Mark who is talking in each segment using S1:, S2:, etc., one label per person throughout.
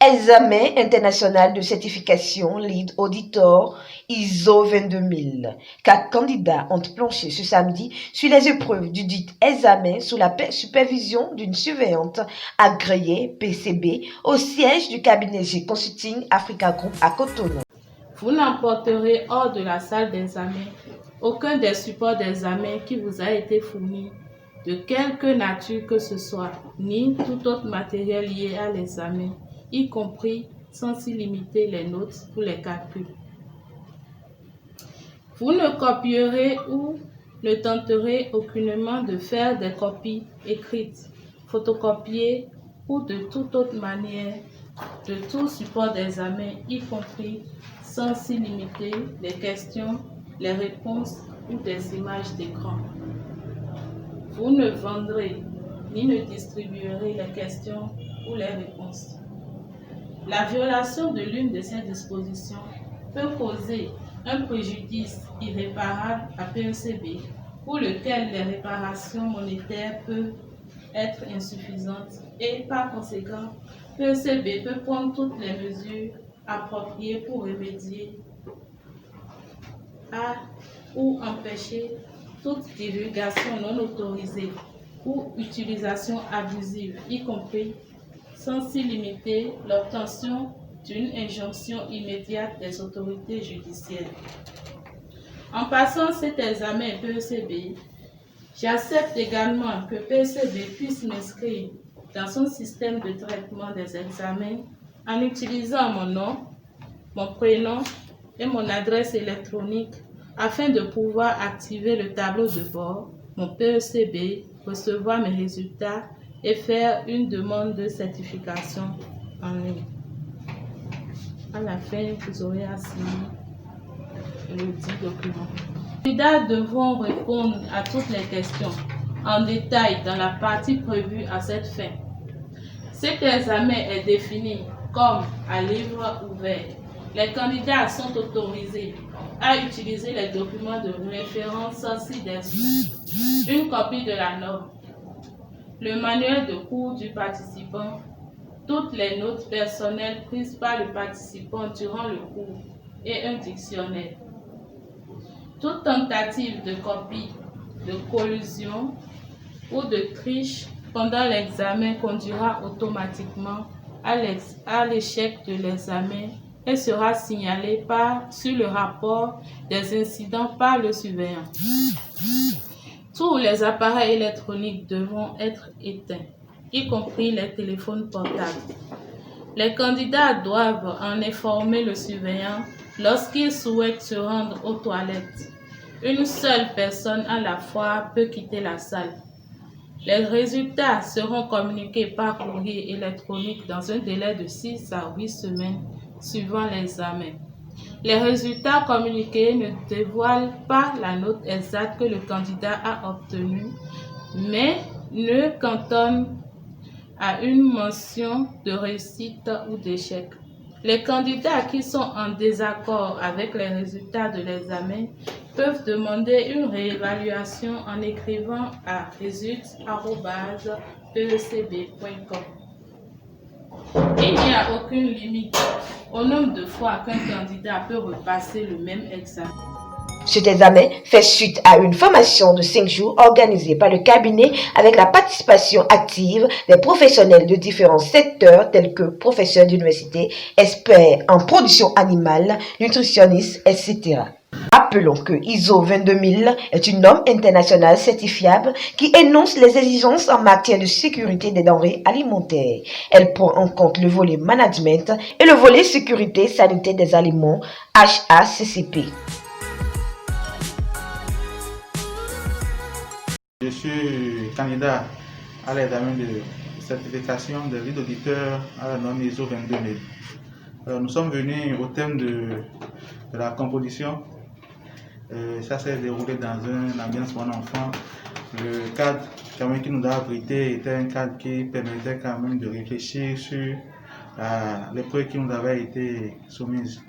S1: Examen international de certification Lead Auditor ISO 22000. 4 candidats ont planché ce samedi sur les épreuves du dit examen sous la supervision d'une surveillante agréée PCB au siège du cabinet G Consulting Africa Group à Cotonou.
S2: Vous n'emporterez hors de la salle d'examen aucun des supports d'examen qui vous a été fourni, de quelque nature que ce soit, ni tout autre matériel lié à l'examen, y compris sans y limiter les notes pour les calculs. Vous ne copierez ou ne tenterez aucunement de faire des copies écrites, photocopiées ou de toute autre manière de tout support d'examen, y compris sans s'y limiter les questions, les réponses ou des images d'écran. Vous ne vendrez ni ne distribuerez les questions ou les réponses. La violation de l'une de ces dispositions peut causer un préjudice irréparable à PECB pour lequel les réparations monétaires peuvent être insuffisantes et par conséquent, PECB peut prendre toutes les mesures appropriées pour remédier à ou empêcher toute divulgation non autorisée ou utilisation abusive, y compris sans s'y limiter l'obtention d'une injonction immédiate des autorités judiciaires. En passant cet examen PECB, j'accepte également que PECB puisse m'inscrire dans son système de traitement des examens en utilisant mon nom, mon prénom et mon adresse électronique afin de pouvoir activer le tableau de bord, mon PECB, recevoir mes résultats et faire une demande de certification en ligne. À la fin, vous aurez à signer le dit document. Les candidats devront répondre à toutes les questions en détail dans la partie prévue à cette fin. Cet examen est défini comme à livre ouvert. Les candidats sont autorisés à utiliser les documents de référence ci-dessous, une copie de la norme, le manuel de cours du participant, toutes les notes personnelles prises par le participant durant le cours et un dictionnaire. Toute tentative de copie, de collusion ou de triche pendant l'examen conduira automatiquement à l'échec de l'examen et sera signalée sur le rapport des incidents par le surveillant. Tous les appareils électroniques devront être éteints, y compris les téléphones portables. Les candidats doivent en informer le surveillant lorsqu'ils souhaitent se rendre aux toilettes. Une seule personne à la fois peut quitter la salle. Les résultats seront communiqués par courrier électronique dans un délai de 6 à 8 semaines suivant l'examen. Les résultats communiqués ne dévoilent pas la note exacte que le candidat a obtenue, mais ne cantonnent à une mention de réussite ou d'échec. Les candidats qui sont en désaccord avec les résultats de l'examen peuvent demander une réévaluation en écrivant à results@pecb.com. Il n'y a aucune limite au nombre de fois qu'un candidat peut repasser le même examen.
S1: Cet examen fait suite à une formation de 5 jours organisée par le cabinet avec la participation active des professionnels de différents secteurs tels que professeurs d'université, experts en production animale, nutritionnistes, etc. Rappelons que ISO 22000 est une norme internationale certifiable qui énonce les exigences en matière de sécurité des denrées alimentaires. Elle prend en compte le volet management et le volet sécurité sanitaire des aliments HACCP.
S3: Je suis candidat à l'examen de certification de lead auditeur à la norme ISO 22000. Nous sommes venus au thème de la composition. Ça s'est déroulé dans une ambiance pour un enfant. Le cadre qui nous a abrité était un cadre qui permettait quand même de réfléchir sur l'épreuve qui nous avait été soumise.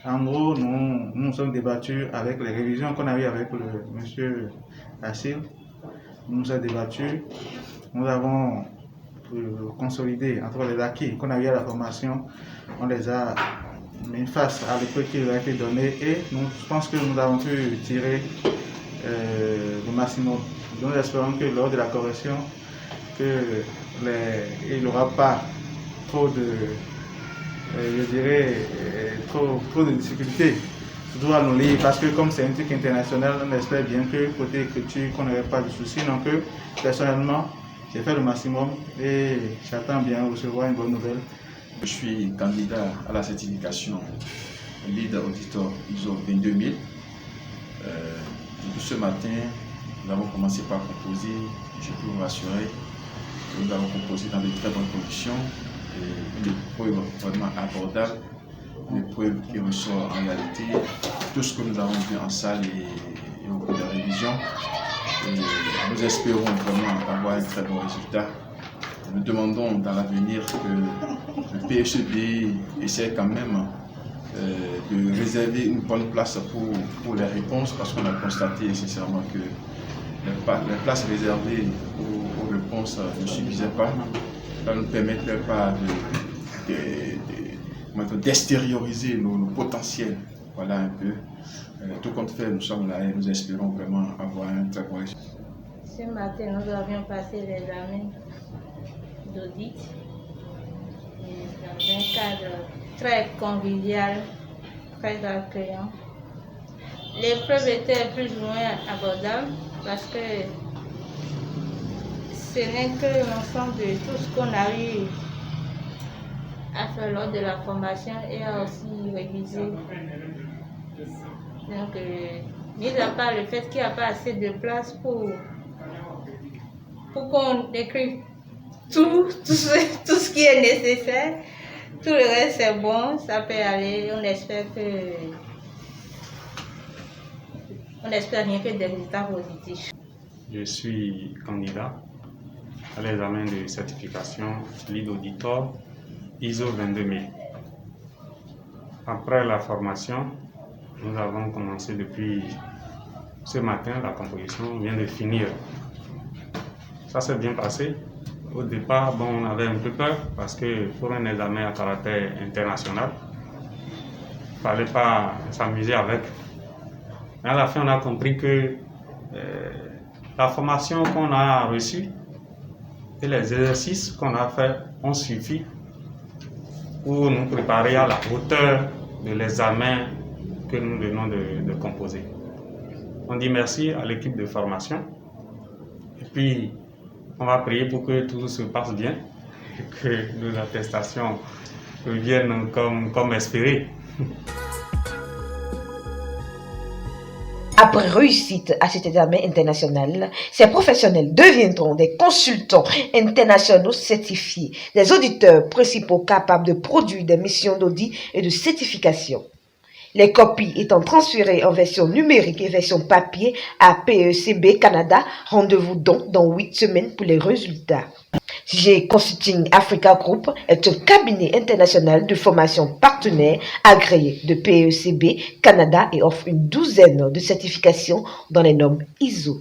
S3: En gros, nous nous sommes débattus avec les révisions qu'on a eues avec le monsieur Achille. Nous nous sommes débattus. Nous avons consolider, entre les acquis qu'on a eu à la formation, on les a mis face à l'épreuve qui leur a été donnée et je pense que nous avons pu tirer le maximum. Nous espérons que lors de la correction, il n'y aura pas trop de, trop de difficultés, surtout à nous lire, parce que comme c'est un truc international, on espère bien que côté écriture, qu'on n'aurait pas de soucis. Donc personnellement, j'ai fait le maximum et j'attends bien recevoir une bonne nouvelle.
S4: Je suis candidat à la certification Lead Auditor ISO 22000. Depuis ce matin, nous avons commencé par composer. Je peux vous rassurer que nous avons composé dans de très bonnes conditions. Une épreuve vraiment abordable, une épreuve qui ressort en réalité tout ce que nous avons vu en salle et au cours de la révision. Et nous espérons vraiment avoir un très bon résultat. Nous demandons dans l'avenir que le PHEB essaie quand même de réserver une bonne place pour les réponses, parce qu'on a constaté sincèrement que les places réservées aux réponses ne suffisaient pas. Ça ne nous permettrait pas d'extérioriser nos potentiels. Voilà un peu. Tout compte fait, nous sommes là et nous espérons vraiment avoir un très bon résultat.
S5: Ce matin, nous avions passé l'examen d'audit dans un cadre très convivial, très accueillant. L'épreuve était plus ou moins abordable parce que ce n'est que l'ensemble de tout ce qu'on a eu à faire lors de la formation et à aussi réviser. Donc, mis à part le fait qu'il n'y a pas assez de place pour qu'on écrive tout ce qui est nécessaire, tout le reste c'est bon, ça peut aller. On espère rien que des résultats positifs.
S6: Je suis candidat à l'examen de certification Lead Auditor ISO 22000. Après la formation, nous avons commencé depuis ce matin, la composition vient de finir. Ça s'est bien passé. Au départ, on avait un peu peur parce que pour un examen à caractère international, il ne fallait pas s'amuser avec. Mais à la fin, on a compris que la formation qu'on a reçue et les exercices qu'on a faits ont suffi pour nous préparer à la hauteur de l'examen que nous venons de composer. On dit merci à l'équipe de formation et puis on va prier pour que tout se passe bien et que nos attestations reviennent comme espéré.
S1: Après réussite à cet examen international, ces professionnels deviendront des consultants internationaux certifiés, des auditeurs principaux capables de produire des missions d'audit et de certification. Les copies étant transférées en version numérique et version papier à PECB Canada, rendez-vous donc dans 8 semaines pour les résultats. G Consulting Africa Group est un cabinet international de formation partenaire agréé de PECB Canada et offre une douzaine de certifications dans les normes ISO.